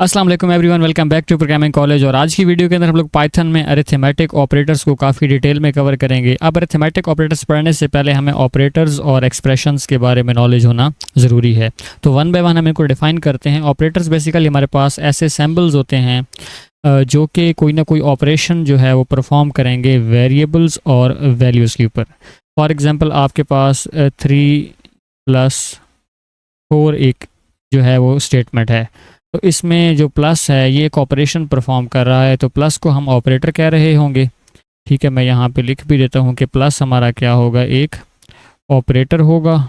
अस्सलाम वालेकुम everyone, welcome back to programming college. और आज की वीडियो के अंदर हम लोग पाइथन में अरिथमेटिक ऑपरेटर्स को काफ़ी डिटेल में कवर करेंगे। अब अरिथमेटिक ऑपरेटर्स पढ़ने से पहले हमें ऑपरेटर्स और एक्सप्रेशंस के बारे में नॉलेज होना ज़रूरी है। तो वन बाय वन हम इनको डिफ़ाइन करते हैं। ऑपरेटर्स बेसिकली हमारे पास ऐसे सिंबल्स होते हैं जो कि कोई ना कोई ऑपरेशन जो है वो परफॉर्म करेंगे वेरिएबल्स और वैल्यूज़ के ऊपर। फॉर एग्ज़ाम्पल आपके पास 3+4 एक जो है वो स्टेटमेंट है, तो इसमें जो प्लस है ये एक ऑपरेशन परफॉर्म कर रहा है, तो प्लस को हम ऑपरेटर कह रहे होंगे। ठीक है, मैं यहाँ पे लिख भी देता हूँ कि प्लस हमारा क्या होगा, एक ऑपरेटर होगा।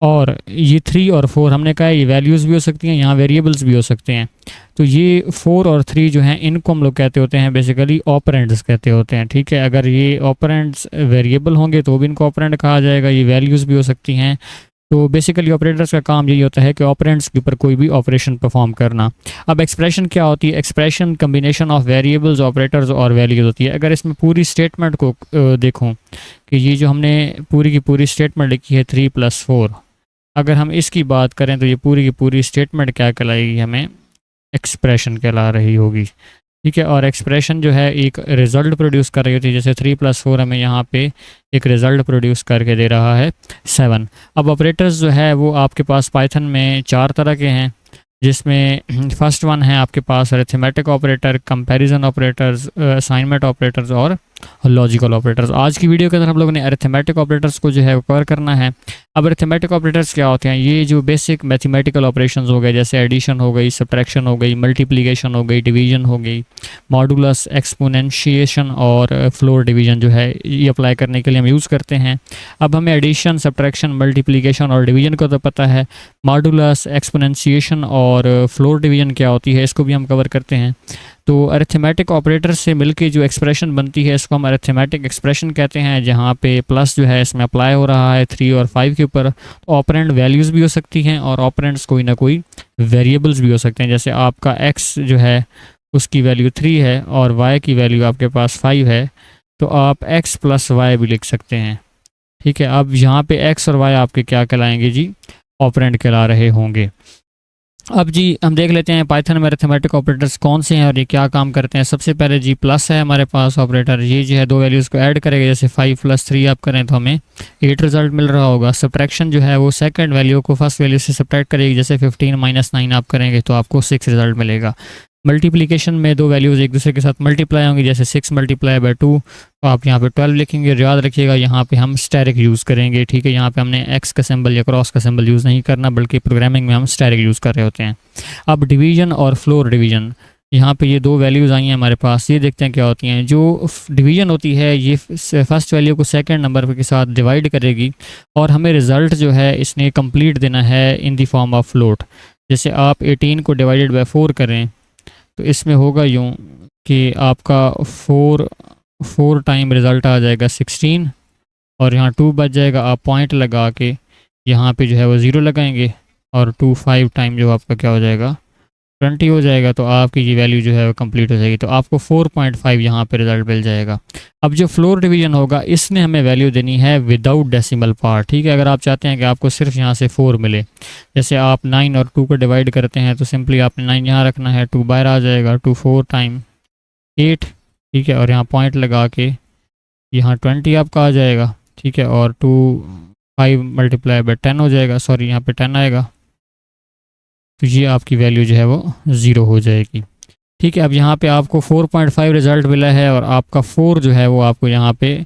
और ये 3 और 4 हमने कहा ये वैल्यूज़ भी हो सकती हैं, यहाँ वेरिएबल्स भी हो सकते हैं। तो ये 4 और 3 जो हैं इनको हम लोग कहते होते हैं बेसिकली ऑपरेंड्स कहते होते हैं। ठीक है, अगर ये ऑपरेंड्स वेरिएबल होंगे तो भी इनको ऑपरेंड कहा जाएगा, ये वैल्यूज़ भी हो सकती हैं। तो बेसिकली ऑपरेटर्स का काम यही होता है कि ऑपरेंड्स के ऊपर कोई भी ऑपरेशन परफॉर्म करना। अब एक्सप्रेशन क्या होती है? Expression combination of variables, operators और वैल्यूज होती है। अगर इसमें पूरी स्टेटमेंट को देखूं कि ये जो हमने पूरी की पूरी स्टेटमेंट लिखी है 3+4, अगर हम इसकी बात करें तो ये पूरी की पूरी स्टेटमेंट क्या कहलाएगी, हमें एक्सप्रेशन कहला रही होगी। ठीक है, और एक्सप्रेशन जो है एक रिज़ल्ट प्रोड्यूस कर रही होती है। जैसे 3+4 हमें यहाँ पे एक रिज़ल्ट प्रोड्यूस करके दे रहा है 7। अब ऑपरेटर्स जो है वो आपके पास पाइथन में 4 तरह के हैं, जिसमें फर्स्ट वन है आपके पास arithmetic operator, comparison operators, assignment operators और लॉजिकल ऑपरेटर्स। आज की वीडियो के अंदर हम लोगों ने अरिथमेटिक ऑपरेटर्स को जो है कवर करना है। अब अरिथमेटिक ऑपरेटर्स क्या होते हैं? ये जो बेसिक मैथमेटिकल ऑपरेशंस हो गए, जैसे एडिशन हो गई, सब्ट्रैक्शन हो गई, मल्टीप्लिकेशन हो गई, डिवीजन हो गई, मॉडुलस, एक्सपोनेंशिएशन और फ्लोर डिवीजन जो है ये अप्लाई करने के लिए हम यूज़ करते हैं। अब हमें एडिशन, सब्ट्रैक्शन, मल्टीप्लिकेशन और डिवीजन का तो पता है। मॉडुलस, एक्सपोनेंशिएशन और फ्लोर डिवीजन क्या होती है इसको भी हम कवर करते हैं। तो अरिथमेटिक ऑपरेटर से मिलके जो एक्सप्रेशन बनती है इसको हम अरिथमेटिक एक्सप्रेशन कहते हैं, जहाँ पे प्लस जो है इसमें अप्लाई हो रहा है 3 और 5 के ऊपर। ऑपरेंड वैल्यूज़ भी हो सकती हैं और ऑपरेंड्स कोई ना कोई वेरिएबल्स भी हो सकते हैं। जैसे आपका x जो है उसकी वैल्यू 3 है और y की वैल्यू आपके पास 5 है, तो आप x + y भी लिख सकते हैं। ठीक है, अब यहाँ पे x और y आपके क्या कहलाएंगे जी? ऑपरेंड कहला रहे होंगे। अब जी हम देख लेते हैं पाइथन में अरिथमेटिक ऑपरेटर्स कौन से हैं और ये क्या काम करते हैं। सबसे पहले जी प्लस है हमारे पास ऑपरेटर, ये जो है दो वैल्यूज़ को ऐड करेगा। जैसे 5 + 3 आप करें तो हमें 8 रिजल्ट मिल रहा होगा। सब्ट्रैक्शन जो है वो सेकंड वैल्यू को फर्स्ट वैल्यू से सब्ट्रैक्ट करेगी। जैसे 15 - 9 आप करेंगे तो आपको 6 रिजल्ट मिलेगा। मल्टीप्लिकेशन में दो वैल्यूज़ एक दूसरे के साथ मल्टीप्लाई होंगी, जैसे 6 × 2 तो आप यहाँ पे 12 लिखेंगे। याद रखिएगा यहाँ पे हम स्टैरिक यूज़ करेंगे। ठीक है, यहाँ पे हमने एक्स का सिंबल या क्रॉस का सिंबल यूज़ नहीं करना, बल्कि प्रोग्रामिंग में हम स्टैरिक यूज़ कर रहे होते हैं। अब डिवीजन और फ्लोर डिवीजन, यहाँ पे ये दो वैल्यूज़ आई हैं हमारे पास, ये देखते हैं क्या होती हैं। जो डिवीजन होती है ये फर्स्ट वैल्यू को सेकंड नंबर के साथ डिवाइड करेगी और हमें रिज़ल्ट जो है इसने कंप्लीट देना है in the form of float. जैसे आप 18 को डिवाइडेड बाय 4 करें तो इसमें होगा यूँ कि आपका 4 टाइम रिज़ल्ट आ जाएगा 16 और यहाँ 2 बच जाएगा। आप पॉइंट लगा के यहाँ पे जो है वो 0 लगाएंगे और 2 5 टाइम जो आपका क्या हो जाएगा 20 हो जाएगा। तो आपकी ये वैल्यू जो है वो कंप्लीट हो जाएगी। तो आपको 4.5 यहाँ पे रिज़ल्ट मिल जाएगा। अब जो फ्लोर डिवीजन होगा इसने हमें वैल्यू देनी है विदाउट डेसिमल पार्ट। ठीक है, अगर आप चाहते हैं कि आपको सिर्फ यहाँ से 4 मिले, जैसे आप 9 और 2 को डिवाइड करते हैं तो सिंपली आपने 9 यहाँ रखना है, 2 बाहर आ जाएगा, 2 4 टाइम 8। ठीक है, और यहाँ पॉइंट लगा के यहाँ 20 आपका आ जाएगा। ठीक है, और 2 5 × 10 हो जाएगा, सॉरी यहाँ पे 10 आएगा, तो ये आपकी वैल्यू जो है वो 0 हो जाएगी। ठीक है, अब यहाँ पे आपको 4.5 रिज़ल्ट मिला है और आपका 4 जो है वो आपको यहाँ पे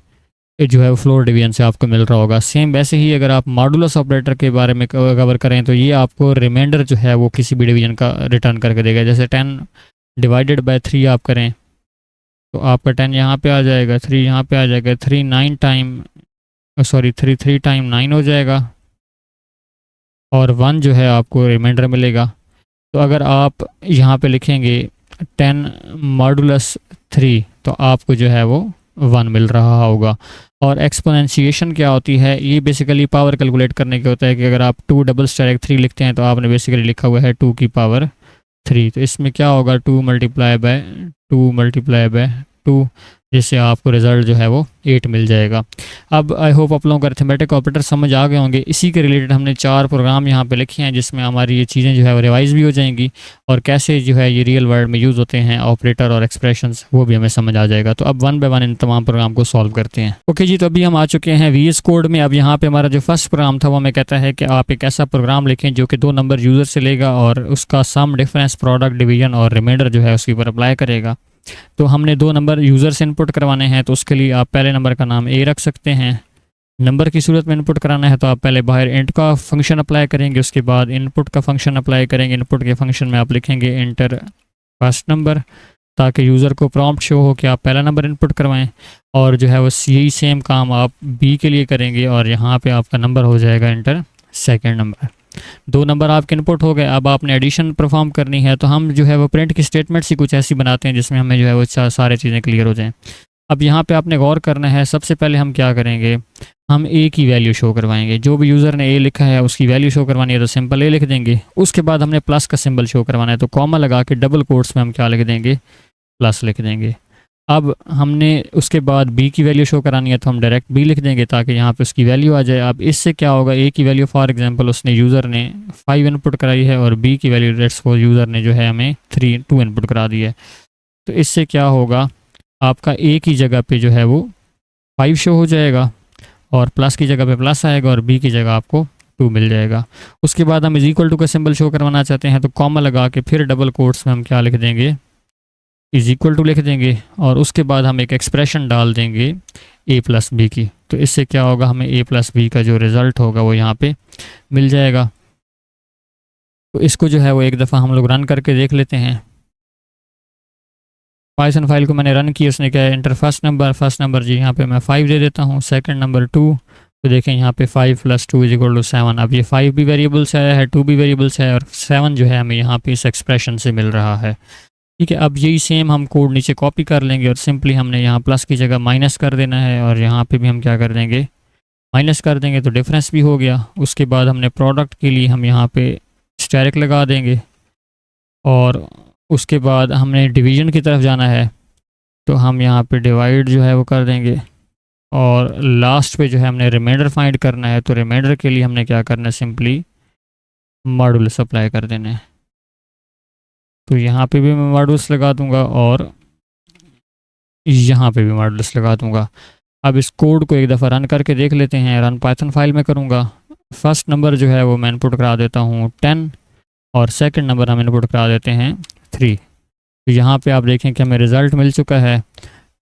जो है फ्लोर डिवीजन से आपको मिल रहा होगा। सेम वैसे ही अगर आप मॉडुलस ऑपरेटर के बारे में कवर करें तो ये आपको रिमाइंडर जो है वो किसी भी डिवीजन का रिटर्न करके देगा। जैसे 10 डिवाइडेड बाय 3 आप करें तो आपका 10 यहाँ पे आ जाएगा, 3 यहाँ पे आ जाएगा, 3 9 टाइम 3 टाइम 9 हो जाएगा और 1 जो है आपको रिमाइंडर मिलेगा। तो अगर आप यहाँ पे लिखेंगे 10 मॉडुलस 3 तो आपको जो है वो 1 मिल रहा होगा। और एक्सपोनेंशिएशन क्या होती है? ये बेसिकली पावर कैलकुलेट करने के होता है कि अगर आप 2 डबल स्टैरिक 3 लिखते हैं तो आपने बेसिकली लिखा हुआ है 2 की पावर 3। तो इसमें क्या होगा 2 × 2 × 2 जिससे आपको रिज़ल्ट जो है वो 8 मिल जाएगा। अब आई होप आप लोगों को अरिथमेटिक ऑपरेटर समझ आ गए होंगे। इसी के रिलेटेड हमने 4 प्रोग्राम यहाँ पे लिखे हैं जिसमें हमारी ये चीज़ें जो है वो रिवाइज़ भी हो जाएंगी और कैसे जो है ये रियल वर्ल्ड में यूज़ होते हैं ऑपरेटर और एक्सप्रेशंस, वो भी हमें समझ आ जाएगा। तो अब वन बाय वन इन तमाम प्रोग्राम को सॉल्व करते हैं। ओके जी, तो अभी हम आ चुके हैं VS कोड में। अब यहाँ पे हमारा जो फर्स्ट प्रोग्राम था वो हमें कहता है कि आप एक ऐसा प्रोग्राम लिखें जो कि 2 नंबर यूज़र से लेगा और उसका सम, डिफरेंस, प्रोडक्ट, डिवीजन और रिमाइंडर जो है उसके ऊपर अप्लाई करेगा। तो हमने 2 नंबर यूज़र से इनपुट करवाने हैं, तो उसके लिए आप पहले नंबर का नाम A रख सकते हैं। नंबर की सूरत में इनपुट कराना है तो आप पहले बाहर इंट का फंक्शन अप्लाई करेंगे, उसके बाद इनपुट का फंक्शन अप्लाई करेंगे। इनपुट के फंक्शन में आप लिखेंगे इंटर फर्स्ट नंबर, ताकि यूज़र को प्रॉम्प्ट शो हो कि आप पहला नंबर इनपुट करवाएं। और जो है वो यही सेम काम आप B के लिए करेंगे और यहाँ पे आपका नंबर हो जाएगा इंटर सेकंड नंबर। 2 नंबर आपके इनपुट हो गए। अब आपने एडिशन परफॉर्म करनी है, तो हम जो है वो प्रिंट की स्टेटमेंट्स ही कुछ ऐसी बनाते हैं जिसमें हमें जो है वो सारी चीज़ें क्लियर हो जाएं। अब यहाँ पे आपने गौर करना है, सबसे पहले हम क्या करेंगे, हम A की वैल्यू शो करवाएंगे। जो भी यूज़र ने A लिखा है उसकी वैल्यू शो करवानी है तो सिंपल A लिख देंगे। उसके बाद हमने प्लस का सिंबल शो करवाना है, तो कॉमा लगा के डबल कोट्स में हम क्या लिख देंगे, प्लस लिख देंगे। अब हमने उसके बाद B की वैल्यू शो करानी है तो हम डायरेक्ट B लिख देंगे ताकि यहाँ पे उसकी वैल्यू आ जाए। अब इससे क्या होगा, A की वैल्यू फॉर एग्जांपल उसने यूज़र ने 5 इनपुट कराई है और B की वैल्यू लेट्स सपोज यूज़र ने जो है हमें 2 इनपुट करा दी है। तो इससे क्या होगा, आपका A की जगह पे जो है वो 5 शो हो जाएगा और प्लस की जगह पे प्लस आएगा और B की जगह आपको 2 मिल जाएगा। उसके बाद हम इज इक्वल टू का सिंबल शो करवाना चाहते हैं तो कॉमा लगा के फिर डबल कोट्स में हम क्या लिख देंगे, इज इक्वल टू लिख देंगे और उसके बाद हम एक एक्सप्रेशन डाल देंगे A प्लस B की। तो इससे क्या होगा, हमें A प्लस B का जो रिज़ल्ट होगा वो यहाँ पे मिल जाएगा। तो इसको जो है वो एक दफ़ा हम लोग रन करके देख लेते हैं। पाइथन फाइल को मैंने रन की, उसने क्या है इंटर फर्स्ट नंबर जी यहाँ पे मैं 5 दे देता हूँ, सेकंड नंबर 2। तो देखें यहाँ पे 5 + 2 = 7। अब ये 5 भी वेरिएबल से आया है, 2 भी वेरिएबल से है और 7 जो है हमें यहाँ पे इस एक्सप्रेशन से मिल रहा है। ठीक है, अब यही सेम हम कोड नीचे कॉपी कर लेंगे और सिंपली हमने यहाँ प्लस की जगह माइनस कर देना है और यहाँ पे भी हम क्या कर देंगे, माइनस कर देंगे तो डिफरेंस भी हो गया। उसके बाद हमने प्रोडक्ट के लिए हम यहाँ पे स्टैरिक लगा देंगे और उसके बाद हमने डिवीजन की तरफ जाना है तो हम यहाँ पे डिवाइड जो है वो कर देंगे और लास्ट पे जो है हमने रिमाइंडर फाइंड करना है। तो रिमाइंडर के लिए हमने क्या करना है, सिंपली मॉडुलस अप्लाई कर देना है। तो यहाँ पे भी मैं मॉडुलस लगा दूंगा और यहाँ पे भी मॉडुलस लगा दूंगा। अब इस कोड को एक दफ़ा रन करके देख लेते हैं। रन पाइथन फाइल में करूँगा। फर्स्ट नंबर जो है वो मैं इनपुट करा देता हूँ 10 और सेकंड नंबर हम इनपुट करा देते हैं 3। तो यहाँ पे आप देखें कि हमें रिज़ल्ट मिल चुका है।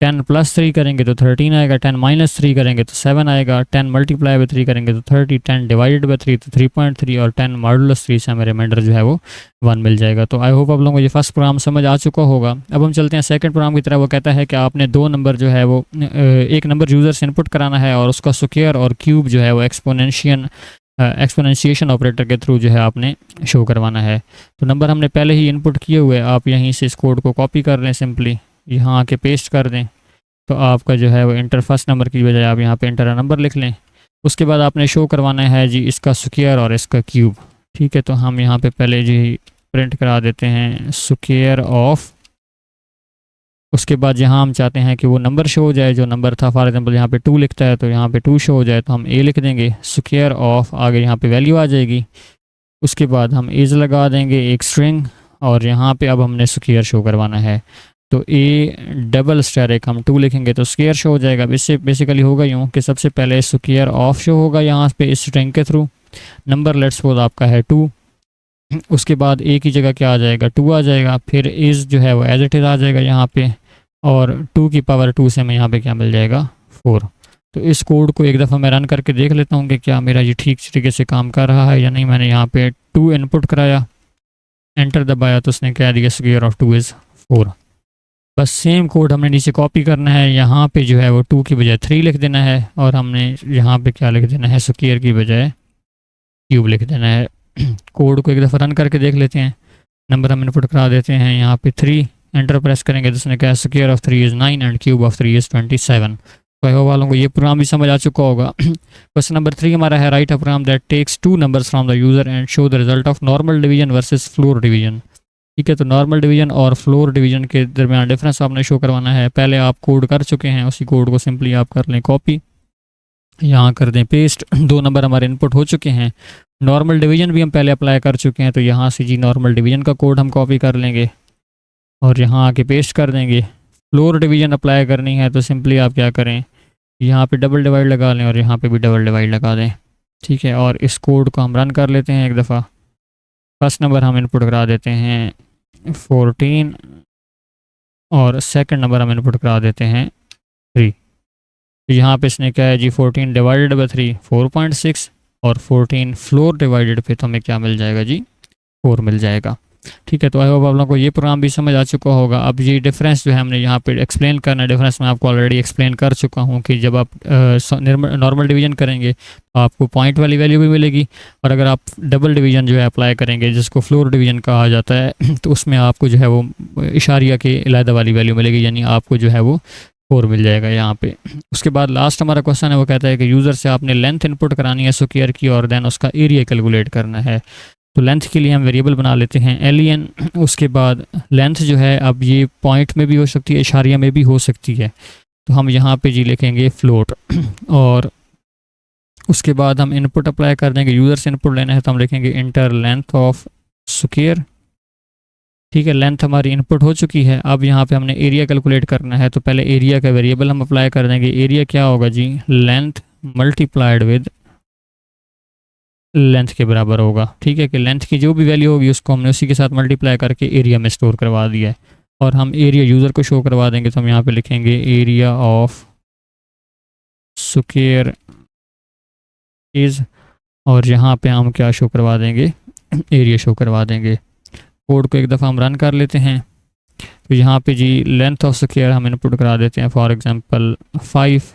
10 + 3 करेंगे तो 13 आएगा, 10 - 3 करेंगे तो 7 आएगा, 10 × 3 करेंगे तो 30, 10 ÷ 3 तो 3.3 और 10 मॉडुलस 3 से हमें रिमाइंडर जो है वो 1 मिल जाएगा। तो आई होप आप लोगों को ये फर्स्ट प्रोग्राम समझ आ चुका होगा। अब हम चलते हैं सेकंड प्रोग्राम की तरफ। वो कहता है कि आपने 2 नंबर जो है वो एक नंबर यूज़र से इनपुट कराना है और उसका स्क्वायर और क्यूब जो है वो एक्सपोनेंशिएशन ऑपरेटर के थ्रू जो है आपने शो करवाना है। तो नंबर हमने पहले ही इनपुट किए हुए, आप यहीं से इस कोड को कॉपी कर लें, सिंपली यहाँ आके पेस्ट कर दें। तो आपका जो है वो इंटर फर्स्ट नंबर की बजाय आप यहाँ पे इंटर नंबर लिख लें। उसके बाद आपने शो करवाना है जी इसका स्क्वायर और इसका क्यूब। ठीक है, तो हम यहाँ पे पहले जी प्रिंट करा देते हैं स्क्वायर ऑफ। उसके बाद यहाँ हम चाहते हैं कि वो नंबर शो हो जाए जो नंबर था। फॉर एग्जांपल यहाँ पे 2 लिखता है तो यहाँ पे 2 शो हो जाए, तो हम A लिख देंगे। स्क्वायर ऑफ आगे यहाँ पे वैल्यू आ जाएगी। उसके बाद हम इज लगा देंगे एक स्ट्रिंग और यहाँ पे अब हमने स्क्वायर शो करवाना है। तो A डबल स्टैरिक हम 2 लिखेंगे तो स्क्वायर शो हो जाएगा। इससे बेसिकली होगा यूँ कि सबसे पहले स्क्वायर ऑफ शो होगा यहाँ पे इस स्ट्रिंग के थ्रू। नंबर लेट्स सपोज आपका है 2। उसके बाद A की जगह क्या आ जाएगा, 2 आ जाएगा। फिर इज़ जो है वो एज इट इज़ आ जाएगा यहाँ पे और 2 की पावर 2 से हमें यहाँ पे क्या मिल जाएगा, 4। तो इस कोड को एक दफ़ा मैं रन करके देख लेता हूँ कि क्या मेरा ये ठीक तरीके से काम कर रहा है या नहीं। मैंने यहाँ पे 2 इनपुट कराया, एंटर दबाया तो उसने कह दिया स्क्वायर ऑफ 2 = 4। बस सेम कोड हमने नीचे कॉपी करना है। यहाँ पे जो है वो 2 की बजाय 3 लिख देना है और हमने यहाँ पे क्या लिख देना है, स्क्वायर की बजाय क्यूब लिख देना है। कोड को एक दफ़ा रन करके देख लेते हैं। नंबर हम इनपुट करा देते हैं यहाँ पे 3, एंटर प्रेस करेंगे तो उसने कहा square of 3 = 9 and cube of 3 = 27। तो वालों को ये प्रोग्राम भी समझ आ चुका होगा। क्वेश्चन नंबर 3 हमारा है, write a program that takes 2 numbers from the user and show the result of normal division versus floor division. ठीक है, तो नॉर्मल डिवीजन और फ्लोर डिवीजन के दरमियान डिफरेंस आपने शो करवाना है। पहले आप कोड कर चुके हैं, उसी कोड को सिंपली आप कर लें कॉपी, यहाँ कर दें पेस्ट। 2 नंबर हमारे इनपुट हो चुके हैं। नॉर्मल डिवीजन भी हम पहले अप्लाई कर चुके हैं, तो यहाँ से जी नॉर्मल डिवीजन का कोड हम कॉपी कर लेंगे और यहाँ आके पेस्ट कर देंगे। फ्लोर डिवीजन अप्लाई करनी है तो सिंपली आप क्या करें, यहाँ पे डबल डिवाइड लगा लें और यहाँ पे भी डबल डिवाइड लगा दें। ठीक है, और इस कोड को हम रन कर लेते हैं एक दफ़ा। फर्स्ट नंबर हम इनपुट करा देते हैं 14 और सेकंड नंबर हम इनपुट करा देते हैं 3। यहाँ पे इसने क्या है जी 14 डिवाइडेड बाई 3 4.6 और 14 फ्लोर डिवाइडेड पे तो हमें क्या मिल जाएगा जी 4 मिल जाएगा। ठीक है, तो आई होप आप लोगों को ये प्रोग्राम भी समझ आ चुका होगा। अब ये डिफरेंस जो है हमने यहाँ पे एक्सप्लेन करना, डिफरेंस मैं आपको ऑलरेडी एक्सप्लेन कर चुका हूँ कि जब आप नॉर्मल डिवीजन करेंगे तो आपको पॉइंट वाली वैल्यू भी मिलेगी, और अगर आप डबल डिवीजन जो है अप्लाई करेंगे जिसको फ्लोर डिवीजन कहा जाता है तो उसमें आपको जो है वो इशारिया के अलहदा वाली वैल्यू मिलेगी, यानी आपको जो है वो 4 मिल जाएगा यहाँ पे। उसके बाद लास्ट हमारा क्वेश्चन है, वो कहता है कि यूज़र से आपने लेंथ इनपुट करानी है स्क्वायर की और देन उसका एरिया कैलकुलेट करना है। तो लेंथ के लिए हम वेरिएबल बना लेते हैं एलियन। उसके बाद लेंथ जो है अब ये पॉइंट में भी हो सकती है, इशारिया में भी हो सकती है, तो हम यहाँ पे जी लिखेंगे फ्लोट। और उसके बाद हम इनपुट अप्लाई कर देंगे, यूज़र से इनपुट लेना है तो हम लिखेंगे इंटर लेंथ ऑफ स्क्वायर। ठीक है, लेंथ हमारी इनपुट हो चुकी है। अब यहाँ पे हमने एरिया कैलकुलेट करना है, तो पहले एरिया का वेरिएबल हम अप्लाई कर देंगे। एरिया क्या होगा जी, लेंथ मल्टीप्लाइड विद लेंथ के बराबर होगा। ठीक है, कि लेंथ की जो भी वैल्यू होगी उसको हमने उसी के साथ मल्टीप्लाई करके एरिया में स्टोर करवा दिया है। और हम एरिया यूज़र को शो करवा देंगे, तो हम यहाँ पे लिखेंगे एरिया ऑफ स्क्वायर इज़, और यहाँ पे हम क्या शो करवा देंगे, एरिया शो करवा देंगे। कोड को एक दफ़ा हम रन कर लेते हैं। तो यहाँ पे जी लेंथ ऑफ स्क्वायर हम इनपुट करा देते हैं, फॉर एग्जांपल 5।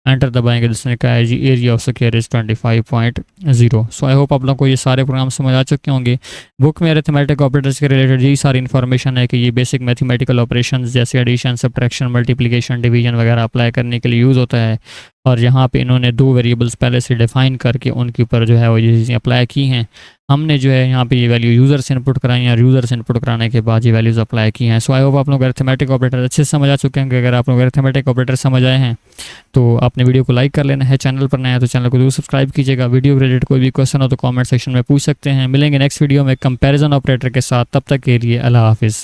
एंटर दबाएंगे, जिसने कहा है जी area of square is 25.0। So I hope आप लोगों को ये सारे प्रोग्राम समझ आ चुके होंगे। बुक में अरिथमेटिक ऑपरेटर्स के रिलेटेड यही सारी इन्फॉर्मेशन है कि ये बेसिक मैथमेटिकल ऑपरेशंस जैसे एडिशन, सब्ट्रैक्शन, मल्टीप्लिकेशन, डिवीजन वगैरह अप्लाई करने के लिए यूज़ होता है। और यहाँ पे इन्होंने 2 वेरिएबल्स पहले से डिफाइन करके उनके ऊपर जो है वो ये चीज़ें अप्लाई की हैं। हमने जो है यहाँ पे ये वैल्यू यूज़र से इनपुट कराई है और यूज़र से इनपुट कराने के बाद ये वैल्यूज़ अप्लाई की हैं। सो आई होप आप लोग अरिथमेटिक ऑपरेटर अच्छे से समझ आ चुके हैं। अगर आप लोग अरिथमेटिक ऑपरेटर समझ आए हैं तो आपने वीडियो को लाइक कर लेना है। चैनल पर नया है तो चैनल को जरूर सब्सक्राइब कीजिएगा। वीडियो रिलेटेड कोई भी क्वेश्चन हो तो कमेंट सेक्शन में पूछ सकते हैं। मिलेंगे नेक्स्ट वीडियो में कंपैरिजन ऑपरेटर के साथ, तब तक के लिए अल्लाह हाफिज़।